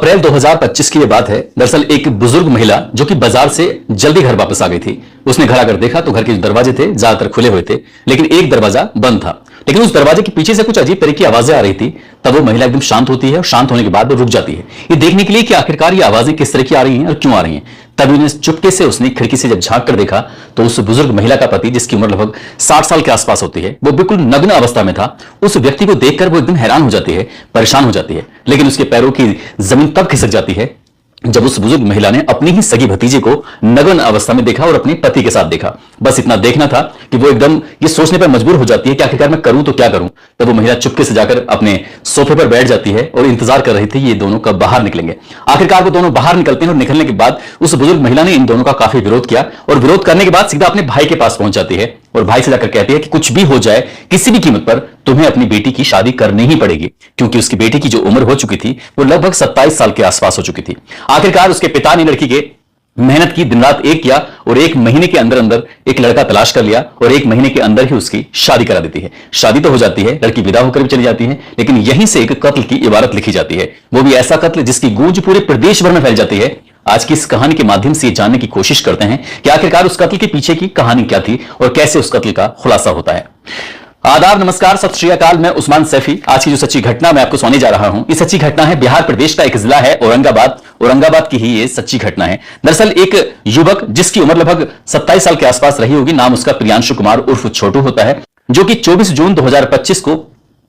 अप्रैल 2025 की ये बात है। दरअसल एक बुजुर्ग महिला जो कि बाजार से जल्दी घर वापस आ गई थी, उसने घर आकर देखा तो घर के जो दरवाजे थे ज्यादातर खुले हुए थे, लेकिन एक दरवाजा बंद था। लेकिन उस दरवाजे के पीछे से कुछ अजीब तरह की आवाजें आ रही थी। तब वो महिला एकदम शांत होती है और शांत होने के बाद वो रुक जाती है, ये देखने के लिए कि आखिरकार ये आवाजें किस तरह की आ रही हैं और क्यों आ रही हैं। तभी उन्हें चुपके से उसने खिड़की से जब झांक कर देखा तो उस बुजुर्ग महिला का पति, जिसकी उम्र लगभग 60 साल के आसपास होती है, वो बिल्कुल नग्न अवस्था में था। उस व्यक्ति को देखकर वो एकदम हैरान हो जाती है, परेशान हो जाती है। लेकिन उसके पैरों की जमीन तब खिसक जाती है जब उस बुजुर्ग महिला ने अपनी ही सगी भतीजे को नग्न अवस्था में देखा और अपने पति के साथ देखा। बस इतना देखना था कि वो एकदम ये सोचने पर मजबूर हो जाती है कि आखिरकार मैं करूं तो क्या करूं। तब वो महिला चुपके से जाकर अपने सोफे पर बैठ जाती है और इंतजार कर रही थी ये दोनों कब बाहर निकलेंगे। आखिरकार वो दोनों बाहर निकलते हैं और निकलने के बाद उस बुजुर्ग महिला ने इन दोनों का काफी विरोध किया और विरोध करने के बाद सीधा अपने भाई के पास पहुंच जाती है और भाई से जाकर कहती है कि कुछ भी हो जाए, किसी भी कीमत पर तुम्हें अपनी बेटी की शादी करनी ही पड़ेगी, क्योंकि उसकी बेटी की जो उम्र हो चुकी थी वो लगभग 27 साल के आसपास हो चुकी थी। आखिरकार उसके पिता ने लड़की के मेहनत की, दिन रात एक किया और 1 महीने के अंदर अंदर एक लड़का तलाश कर लिया और 1 महीने के अंदर ही उसकी शादी करा देती है। शादी तो हो जाती है, लड़की विदा होकर भी चली जाती है, लेकिन यहीं से एक कत्ल की इबारत लिखी जाती है, वो भी ऐसा कत्ल जिसकी गूंज पूरे प्रदेश भर में फैल जाती है। आज की इस कहानी के माध्यम से जानने की कोशिश करते हैं कि आखिरकार उस कत्ल के पीछे की कहानी क्या थी और कैसे उस कत्ल का खुलासा होता है। आदाब, नमस्कार, सत श्री अकाल। मैं उस्मान सैफी। आज की जो सच्ची घटना मैं आपको सुनाने जा रहा हूं, ये सच्ची घटना है बिहार प्रदेश का एक जिला है औरंगाबाद की ही ये सच्ची घटना है। दरअसल एक युवक जिसकी उम्र लगभग 27 साल के आसपास रही होगी, नाम उसका प्रियांशु कुमार उर्फ छोटू होता है, जो कि 24 जून 2025 को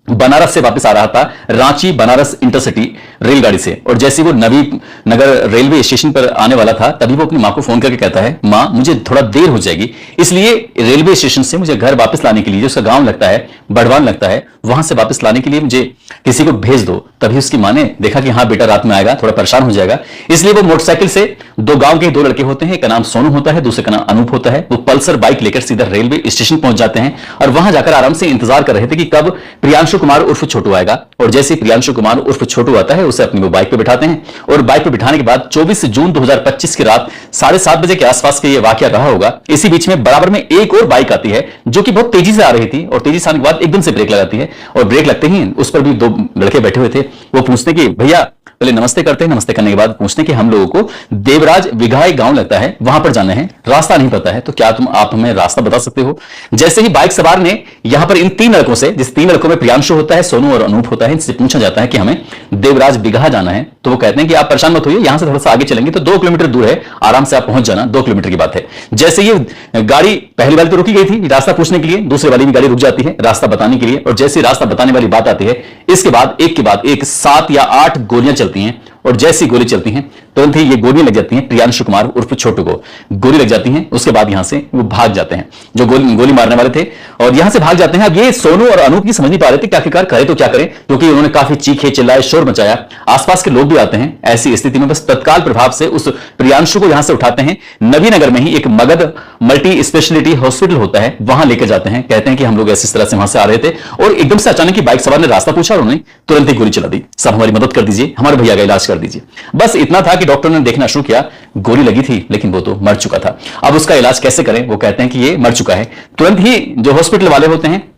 बनारस से वापस आ रहा था, रांची बनारस इंटरसिटी रेलगाड़ी से। और जैसे वो नवी नगर रेलवे स्टेशन पर आने वाला था, तभी वो अपनी मां को फोन करके कहता है, मां मुझे थोड़ा देर हो जाएगी, इसलिए रेलवे स्टेशन से मुझे घर वापस लाने के लिए, जो उसका गांव लगता है बड़वान लगता है, वहां से वापस लाने के लिए मुझे किसी को भेज दो। तभी उसकी मां ने देखा कि हाँ बेटा रात में आएगा, थोड़ा परेशान हो जाएगा, इसलिए वो मोटरसाइकिल से, दो गांव के 2 लड़के होते हैं, एक का नाम सोनू होता है, दूसरे का नाम अनूप होता है, वो पल्सर बाइक लेकर सीधा रेलवे स्टेशन पहुंच जाते हैं और वहां जाकर आराम से इंतजार कर रहे थे कि कब प्रियांशु कुमार उर्फ छोटू आएगा। और जैसे प्रियांशु कुमार उर्फ छोटू आता है, उसे अपनी वो बाइक पे बिठाते हैं और बाइक पे बिठाने के बाद 24 जून 2025 की रात 7:30 बजे के आसपास का ये वाकया रहा होगा। इसी बीच में बराबर में एक और बाइक आती है जो कि बहुत तेजी से आ रही थी और तेजी से आने के बाद एकदम से ब्रेक लगाती है और ब्रेक लगते ही उस पर भी 2 लड़के बैठे हुए थे। वो पूछते कि भैया, पहले नमस्ते करते हैं, नमस्ते करने के बाद पूछते हैं कि हम लोगों को देवराज विघाई गांव लगता है, वहां पर जाना है, रास्ता नहीं पता है, तो क्या आप हमें रास्ता बता सकते हो। जैसे ही बाइक सवार ने यहां पर इन 3 लड़कों से, जिस 3 लड़कों में प्रियांशु होता है, सोनू और अनूप होता है, इनसे पूछा जाता है कि हमें देवराज बिघा जाना है, तो वो कहते हैं कि आप परेशान मत होइए, यहां से थोड़ा सा आगे चलेंगे तो 2 किलोमीटर दूर है, आराम से आप पहुंच जाना, 2 किलोमीटर की बात है। जैसे ये गाड़ी, पहली वाली तो रुकी गई थी रास्ता पूछने के लिए, दूसरी वाली भी गाड़ी रुक जाती है रास्ता बताने के लिए, और जैसे रास्ता बताने वाली बात आती है, इसके बाद एक के बाद एक 7 या 8 गोलियां चलती हैं और जैसी गोली चलती हैं तुरंत ही ये गोली लग जाती हैं प्रियांशु कुमार उर्फ छोटू को, गोली लग जाती हैं। उसके बाद यहां से वो भाग जाते हैं, जो गोली मारने वाले थे, और यहां से भाग जाते हैं। अब ये सोनू और अनूप की समझ नहीं पा रहे थे कि आखिरकार करे तो क्या करें, क्योंकि उन्होंने काफी चीखे चिल्लाए, शोर मचाया, आसपास के लोग भी आते हैं। ऐसी स्थिति में बस तत्काल प्रभाव से उस प्रियांशु को यहां से उठाते हैं, नवीनगर में ही एक मगध मल्टी स्पेशलिटी हॉस्पिटल होता है, वहां लेकर जाते हैं। कहते हैं कि हम लोग ऐसी तरह से वहां से आ रहे थे और एकदम से अचानक ही बाइक सवार ने रास्ता पूछा और उन्होंने तुरंत ही गोली चला दी। सब हमारी मदद कर दीजिए, हमारे भैया का इलाज कर दीजिए। बस इतना था कि डॉक्टर ने देखना शुरू किया, गोली लगी थी लेकिन वो तो मर चुका था। अब उसका इलाज कैसे करें, वो कहते हैं कि ये मर चुका है। तुरंत ही जो हॉस्पिटल वाले होते हैं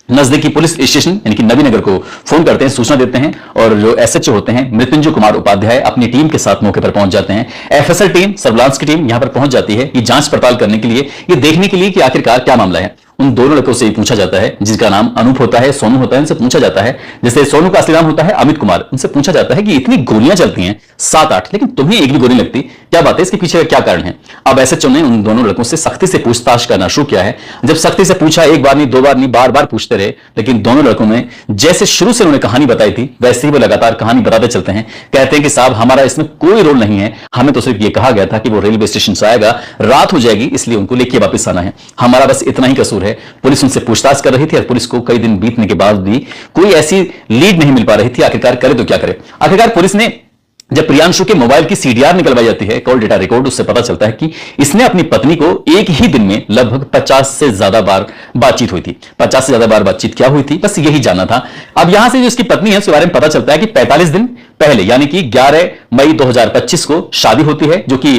नजदीकी पुलिस स्टेशन यानी कि नवीनगर को फोन करते हैं, सूचना देते हैं, और जो एसएचओ होते हैं मृत्युंजय कुमार उपाध्याय अपनी टीम के साथ मौके पर पहुंच जाते हैं। एफएसएल टीम, सर्विलांस की टीम यहां पर पहुंच जाती है, ये जांच पड़ताल करने के लिए, ये देखने के लिए कि आखिरकार क्या मामला है। उन 2 लड़कों से पूछा जाता है, जिसका नाम अनूप होता है, सोनू होता है, उनसे पूछा जाता है, जैसे सोनू का असली नाम होता है अमित कुमार, उनसे पूछा जाता है कि इतनी गोलियां चलती हैं 7-8, लेकिन तुम्हें एक भी गोली लगती, क्या बात है, इसके पीछे क्या कारण है। अब एसएचओ ने उन दोनों लड़कों से सख्ती से पूछताछ करना शुरू किया है। जब सख्ती से पूछा, एक बार नहीं, 2 बार नहीं, बार-बार पूछते रहे, लेकिन दोनों लड़कों ने जैसे शुरू से उन्होंने कहानी बताई थी वैसे ही वो लगातार कहानी बताते चलते हैं। कहते हैं कि साहब हमारा इसमें कोई रोल नहीं है, हमें तो सिर्फ ये कहा गया था कि वो रेलवे स्टेशन से आएगा, रात हो जाएगी, इसलिए उनको लेके वापस आना है, हमारा बस इतना ही कसूर है। पुलिस उनसे पूछताछ कर रही थी और पुलिस को कई दिन बीतने के बाद भी कोई ऐसी लीड नहीं मिल पा रही थी, आखिरकार करे तो क्या करे। आखिरकार पुलिस ने, जब प्रियांशु के मोबाइल की सीडीआर निकलवाई जाती है, कॉल डेटा रिकॉर्ड, उससे पता चलता है कि इसने अपनी पत्नी को एक ही दिन में लगभग 50 से ज्यादा बार बातचीत हुई थी। 50 से ज्यादा बार बातचीत क्या हुई थी, बस यही जानना था। अब यहां से जो इसकी पत्नी है उसके बारे में पता चलता है कि 45 दिन पहले यानी कि 11 मई 2025 को शादी होती है, जो कि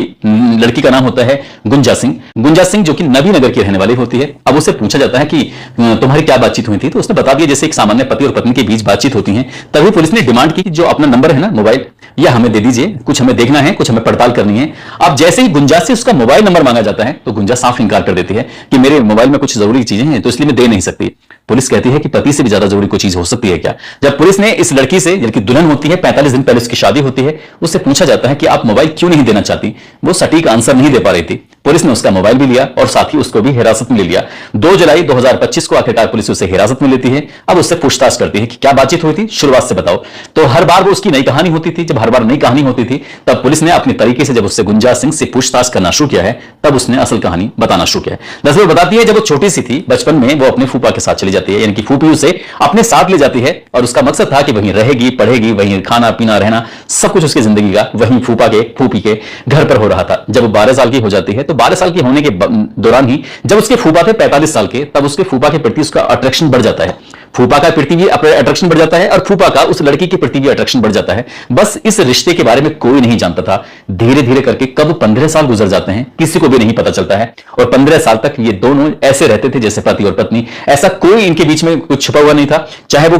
लड़की का नाम होता है गुंजा सिंह, जो कि नवीनगर की रहने वाली होती है। अब उससे पूछा जाता है कि तुम्हारी क्या बातचीत हुई थी, तो उसने बता दिया जैसे एक सामान्य पति और पत्नी के बीच बातचीत होती है। तभी पुलिस ने डिमांड की कि जो अपना नंबर है ना मोबाइल, या हमें दे दीजिए, कुछ हमें देखना है, कुछ हमें पड़ताल करनी है। अब जैसे ही गुंजा से उसका मोबाइल नंबर मांगा जाता है तो गुंजा साफ इनकार कर देती है कि मेरे मोबाइल में कुछ जरूरी चीजें हैं तो इसलिए मैं दे नहीं सकती। पुलिस कहती है कि पति से भी ज्यादा जरूरी कोई चीज हो सकती है क्या? जब पुलिस ने इस लड़की से, जबकि दुल्हन होती है, 45 दिन पहले उसकी शादी होती है, उससे पूछा जाता है कि आप मोबाइल क्यों नहीं देना चाहती, वो सटीक आंसर नहीं दे पा रही थी। पुलिस ने उसका मोबाइल भी लिया और साथ ही उसको भी हिरासत में ले लिया। 2 जुलाई 2025 को आखिरकार पुलिस उसे हिरासत में लेती है। अब उससे पूछताछ करती है कि क्या बातचीत हुई थी, शुरुआत से बताओ। तो हर बार वो उसकी नई कहानी होती थी। जब हर बार नई कहानी होती थी तब पुलिस ने अपने तरीके से जब उससे गुंजा सिंह से पूछताछ करना शुरू किया है, तब उसने असल कहानी बताना शुरू किया है। दरअसल बताती है जब वो छोटी सी थी, बचपन में वो अपने फूफा के साथ चली जाती है, यानी कि फूफी उसे अपने साथ ले जाती है और उसका मकसद था कि वहीं रहेगी, पढ़ेगी, वहीं खाना पीना रहना सब कुछ उसकी जिंदगी का वहीं फूफी के घर पर हो रहा था। जब वो 12 साल की हो जाती है तो 12 साल की होने के दौरान ही जब उसके फूफा थे 45 साल के, तब उसके फूफा के प्रति उसका अट्रैक्शन बढ़ जाता है। फूफा का प्रति भी अट्रैक्शन बढ़ जाता है और फूफा का उस लड़की के प्रति भी अट्रैक्शन बढ़ जाता है। बस इस रिश्ते के बारे में कोई नहीं जानता था। धीरे धीरे करके कब 15 साल गुजर जाते हैं किसी को भी नहीं पता चलता है और 15 साल तक ये दोनों ऐसे रहते थे जैसे पति और पत्नी। ऐसा कोई इनके बीच में कुछ छुपा हुआ नहीं था। चाहे वो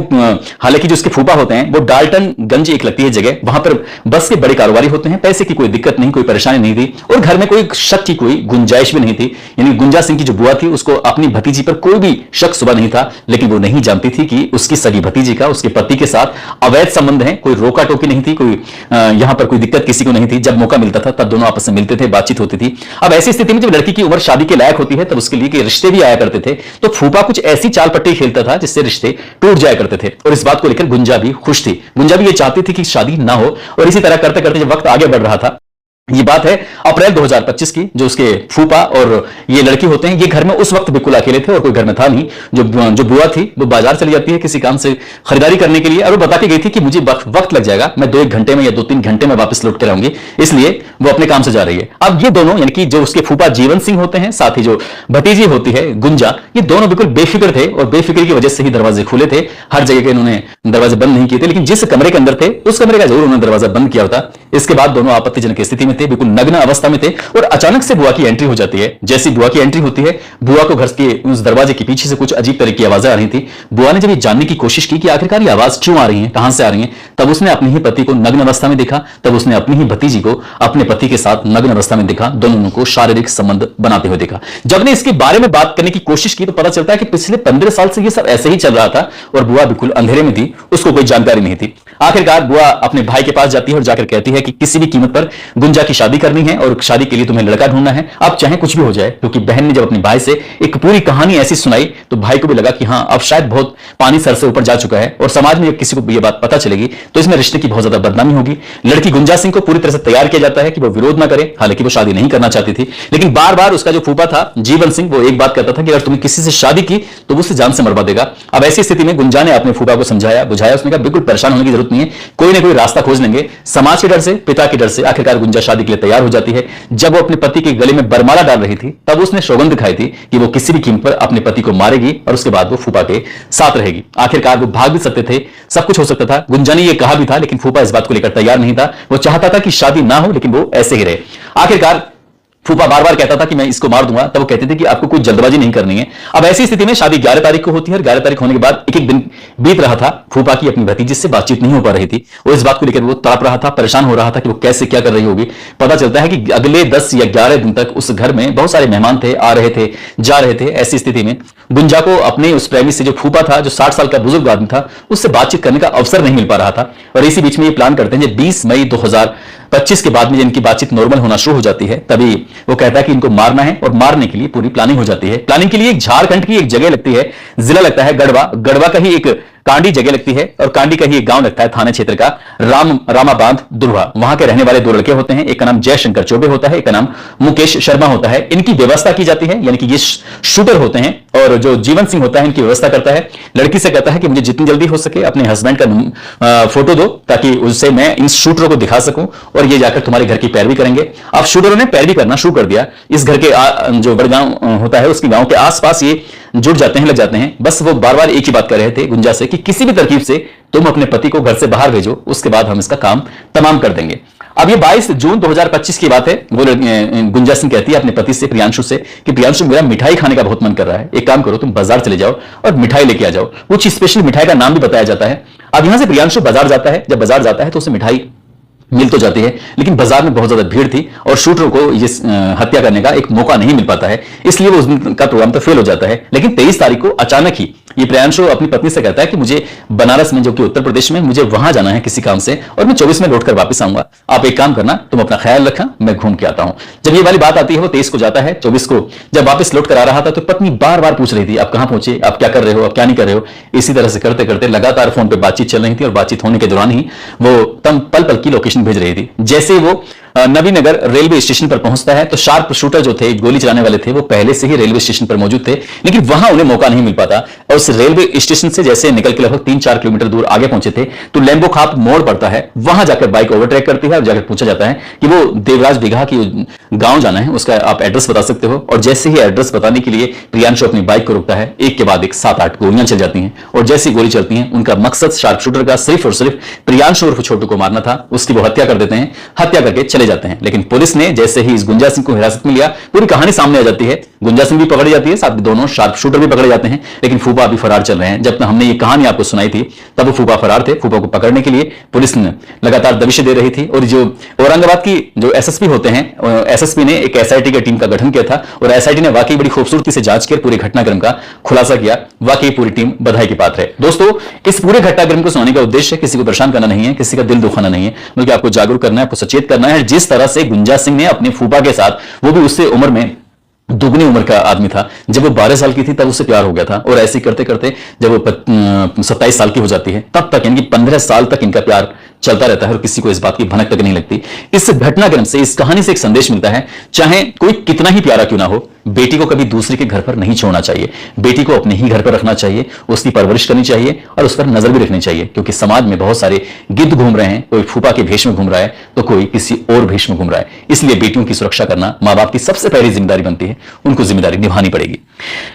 हालांकि जो उसके फूफा होते हैं वो डाल्टनगंज एक लगती है जगह, वहां पर बस के बड़े कारोबारी होते हैं, पैसे की कोई दिक्कत नहीं, कोई परेशानी नहीं थी और घर में कोई शक की कोई गुंजाइश भी नहीं थी। यानी गुंजा सिंह की जो बुआ थी उसको अपनी भतीजी पर कोई भी शक सुबह नहीं था, लेकिन वो नहीं जानती थी कि उसकी सगी भतीजी का उसके पति के साथ अवैध संबंध है। कोई रोका टोकी नहीं थी, कोई यहां पर कोई दिक्कत किसी को नहीं थी। जब मौका मिलता था तब दोनों आपस में मिलते थे, बातचीत होती थी। अब ऐसी स्थिति में जब लड़की की उम्र शादी के लायक होती है तब उसके लिए के रिश्ते भी आया करते थे, तो फूफा कुछ ऐसी चाल पट्टी खेलता था जिससे रिश्ते टूट जाया करते थे और इस बात को लेकर गुंजा भी खुश थी। गुंजा भी ये चाहती थी कि शादी ना हो और इसी तरह करते करते जब वक्त आगे बढ़ रहा था, ये बात है अप्रैल 2025 की, जो उसके फूफा और ये लड़की होते हैं ये घर में उस वक्त बिल्कुल अकेले थे और कोई घर में था नहीं। जो बुआ थी वो बाजार चली जाती है किसी काम से खरीदारी करने के लिए और वो बता के गई थी कि मुझे वक्त लग जाएगा, मैं 2-1 घंटे में या 2-3 घंटे में वापस लौट के रहूंगी, इसलिए वो अपने काम से जा रही है। अब ये दोनों यानी कि जो उसके फूफा जीवन सिंह होते हैं, साथ ही जो भतीजी होती है गुंजा, ये दोनों बिल्कुल बेफिक्र थे और बेफिक्र की वजह से ही दरवाजे खुले थे। हर जगह के इन्होंने दरवाजे बंद नहीं किए थे, लेकिन जिस कमरे के अंदर थे उस कमरे का जरूर उन्होंने दरवाजा बंद किया होता। इसके बाद दोनों आपत्तिजनक स्थिति में थे, बिल्कुल नग्न अवस्था में थे और अचानक से बुआ की एंट्री हो जाती है। जैसी बुआ की एंट्री होती है, बुआ को घर के उस दरवाजे के पीछे से कुछ अजीब तरह की आवाजें आ रही थी। बुआ ने जब ये जानने की कोशिश की कि आखिरकार ये आवाज क्यों आ रही है, कहां से आ रही है, तब उसने अपने ही पति को नग्न अवस्था में देखा। तब उसने अपनी ही भतीजी को अपने पति के साथ नग्न अवस्था में देखा, दोनों को शारीरिक संबंध बनाते हुए देखा। जब ने इसके बारे में बात करने की कोशिश की तो पता चलता है कि पिछले 15 साल से ये सब ऐसे ही चल रहा था और बुआ बिल्कुल अंधेरे में थी, उसको कोई जानकारी नहीं थी। आखिरकार बुआ अपने भाई के पास जाती है और जाकर कहती है कि किसी भी कीमत पर गुंजा की शादी करनी है और शादी के लिए तुम्हें लड़का ढूंढना है, अब चाहे कुछ भी हो जाए। क्योंकि बहन ने जब अपने भाई से एक पूरी कहानी ऐसी सुनाई तो भाई को भी लगा कि हाँ अब शायद बहुत पानी सर से ऊपर जा चुका है और समाज में किसी को ये बात पता चलेगी तो इसमें रिश्ते की बहुत ज्यादा बदनामी होगी। लड़की गुंजा सिंह को पूरी तरह से तैयार किया जाता है कि वो विरोध ना करे, हालांकि वो शादी नहीं करना चाहती थी, लेकिन बार बार उसका जो फूफा था जीवन सिंह वो एक बात कहता था कि अगर तुमने किसी से शादी की तो वो उसे जान से मरवा देगा। अब ऐसी स्थिति में गुंजा ने अपने फूफा को समझाया बुझाया, उसने कहा बिल्कुल परेशान होने की जरूरत नहीं है, कोई ना कोई रास्ता खोज लेंगे। समाज के डर से, पिता के डर से आखिरकार गुंजा शादी के लिए तैयार हो जाती है। जब वो अपने पति के गले में बरमाला डाल रही थी तब उसने सौगंध दिखाई थी कि वो किसी भी कीमत पर अपने पति को मारेगी और उसके बाद वो फूफा के साथ रहेगी। आखिरकार वो भाग भी सकते थे, सब कुछ हो सकता था। गुंजा ने ये कहा भी था, लेकिन फूफा इस बात को लेकर तैयार नहीं था। वो चाहता था कि शादी ना हो लेकिन वो ऐसे ही रहे। आखिरकार फूफा बार बार कहता था कि मैं इसको मार दूंगा, तब वो कहते थे कि आपको कोई जल्दबाजी नहीं करनी है। अब ऐसी स्थिति में शादी 11 तारीख को होती है और 11 तारीख होने के बाद एक दिन बीत रहा था, फूफा की अपनी भतीजी से बातचीत नहीं हो पा रही थी। वो इस बात को लेकर वो तड़प रहा था, परेशान हो रहा था कि वो कैसे क्या कर रही होगी। पता चलता है कि अगले 10 या 11 दिन तक उस घर में बहुत सारे मेहमान थे, आ रहे थे, जा रहे थे। ऐसी स्थिति में गुंजा को अपने उस प्रेमी से जो फूफा था, जो 60 साल का बुजुर्ग आदमी था, उससे बातचीत करने का अवसर नहीं मिल पा रहा था। और इसी बीच में ये प्लान करते हैं 20 मई 2025 के बाद में जिनकी बातचीत नॉर्मल होना शुरू हो जाती है, तभी वो कहता है कि इनको मारना है और मारने के लिए पूरी प्लानिंग हो जाती है। प्लानिंग के लिए एक झारखंड की एक जगह लगती है, जिला लगता है गढ़वा, गढ़वा का ही एक कांडी जगह लगती है और कांडी का ही एक गांव लगता है थाना क्षेत्र का रामाबांध दुर्वा। वहां के रहने वाले 2 लड़के होते हैं, एक का नाम जयशंकर चौबे होता है, एक का नाम मुकेश शर्मा होता है। इनकी व्यवस्था की जाती है, यानी कि ये शूटर होते हैं और जो जीवन सिंह होता है इनकी व्यवस्था करता है। लड़की से कहता है कि मुझे जितनी जल्दी हो सके अपने हस्बैंड का फोटो दो ताकि उससे मैं इन शूटरों को दिखा सकूं और ये जाकर तुम्हारे घर की पैरवी करेंगे। अब शूटरों ने पैरवी करना शुरू कर दिया। इस घर के जो बड़गांव होता है उसके गांव के आसपास ये जुट जाते हैं, लग जाते हैं। बस वो बार बार एक ही बात कर रहे थे गुंजा से कि किसी भी तरकीब से तुम अपने पति को घर से बाहर भेजो, उसके बाद हम इसका काम तमाम कर देंगे। अब ये 22 जून 2025 की बात है। वो गुंजा सिंह कहती है अपने पति से, प्रियांशु से, कि प्रियांशु मेरा मिठाई खाने का बहुत मन कर रहा है, एक काम करो तुम बाजार चले जाओ और मिठाई लेके आ जाओ। कुछ स्पेशल मिठाई का नाम भी बताया जाता है। अब यहां से प्रियांशु बाजार जाता है। जब बाजार जाता है तो उसे मिठाई मिल तो जाती है, लेकिन बाजार में बहुत ज्यादा भीड़ थी और शूटर को ये हत्या करने का एक मौका नहीं मिल पाता है, इसलिए वो उस दिन का प्रोग्राम तो फेल हो जाता है। लेकिन 23 तारीख को अचानक ही ये प्रियांशु अपनी पत्नी से कहता है कि मुझे बनारस में, जो कि उत्तर प्रदेश में, मुझे वहां जाना है किसी काम से और मैं 24 में लौटकर वापस आऊंगा। आप एक काम करना, तुम अपना ख्याल रखना, मैं घूम के आता हूं। जब ये वाली बात आती है, वो 23 को जाता है, 24 को जब वापस लौट कर आ रहा था तो पत्नी बार बार पूछ रही थी, आप कहां पहुंचे, आप क्या कर रहे हो, आप क्या नहीं कर रहे हो। इसी तरह से करते करते लगातार फोन पे बातचीत चल रही थी और बातचीत होने के दौरान ही वो तम पल पल की लोकेशन भेज रही थी। जैसे वो नवीनगर रेलवे स्टेशन पर पहुंचता है तो शार्प शूटर जो थे, गोली चलाने वाले थे, वो पहले से ही रेलवे स्टेशन पर मौजूद थे, लेकिन वहां उन्हें मौका नहीं मिल पाता। और उस रेलवे स्टेशन से जैसे निकल के लगभग 3-4 किलोमीटर दूर आगे पहुंचे थे तो लैम्बो खाप मोड़ पड़ता है, वहां जाकर बाइक ओवरटेक करती है और जाकर पूछा जाता है कि वो देवराज बिघा की गांव जाना है, उसका आप एड्रेस बता सकते हो। और जैसे ही एड्रेस बताने के लिए प्रियांशु अपनी बाइक को रोकता है, एक के बाद एक 7-8 गोलियां चल जाती हैं। और जैसी गोली चलती हैं, उनका मकसद शार्प शूटर का सिर्फ और सिर्फ प्रियांशु उर्फ छोटू को मारना था। उसकी वो हत्या कर देते हैं, हत्या करके चले जाते हैं। लेकिन पुलिस ने जैसे ही इस गुंजा सिंह को हिरासत में लिया, पूरी कहानी सामने आ जाती है। गुंजा सिंह भी पकड़ी जाती है, साथ में दोनों शार्प शूटर भी पकड़े जाते हैं, लेकिन फूफा अभी फरार चल रहे हैं। जब तक हमने ये कहानी आपको सुनाई थी तब वो फूफा फरार थे। फूफा को पकड़ने के लिए पुलिस ने लगातार दबिशें दे रही थी और जो औरंगाबाद की जो एसएसपी होते हैं, एसएसपी ने एक एसआईटी की टीम का गठन किया था और एसआईटी ने वाकई बड़ी खूबसूरती से जांच कर पूरे घटनाक्रम का खुलासा किया। वाकई पूरी टीम बधाई की पात्र है। दोस्तों, इस पूरे घटनाक्रम को सुनाने का उद्देश्य किसी को परेशान करना नहीं है, किसी का दिल दुखाना नहीं है, बल्कि आपको जागरूक करना है, आपको सचेत करना है। जिस तरह से गुंजा सिंह ने अपने फूफा के साथ, वो भी उससे उम्र में दुगनी उम्र का आदमी था, जब वो 12 साल की थी तब उससे प्यार हो गया था और ऐसे करते करते जब वो 27 साल की हो जाती है तब तक, यानी 15 साल तक इनका प्यार चलता रहता है और किसी को इस बात की भनक तक नहीं लगती। इस घटनाक्रम से, इस कहानी से एक संदेश मिलता है, चाहे कोई कितना ही प्यारा क्यों ना हो, बेटी को कभी दूसरे के घर पर नहीं छोड़ना चाहिए। बेटी को अपने ही घर पर रखना चाहिए, उसकी परवरिश करनी चाहिए और उस पर नजर भी रखनी चाहिए, क्योंकि समाज में बहुत सारे गिद्ध घूम रहे हैं। कोई फूफा के भेष में घूम रहा है तो कोई किसी और भेष में घूम रहा है। इसलिए बेटियों की सुरक्षा करना मां बाप की सबसे पहली जिम्मेदारी बनती है, उनको जिम्मेदारी निभानी पड़ेगी।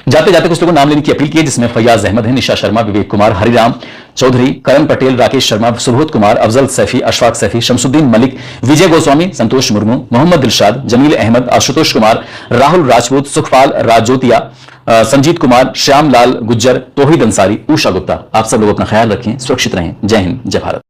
जाते जाते कुछ लोगों नाम लेने की अपील की है, जिसमें फैयाज अहमद है, निशा शर्मा, विवेक कुमार, हरिराम चौधरी, करण पटेल, राकेश शर्मा, सुबोध कुमार, अफजल सैफी, अशफाक सैफी, शमसुद्दीन मलिक, विजय गोस्वामी, संतोष मुर्मू, मोहम्मद दिलशाद, जमील अहमद, आशुतोष कुमार, राहुल राजपूत, सुखपाल राजोतिया, संजीत कुमार, श्याम लाल गुज्जर, तोहिद अंसारी, उषा गुप्ता। आप सब लोग अपना ख्याल रखें, सुरक्षित रहें। जय हिंद, जय भारत।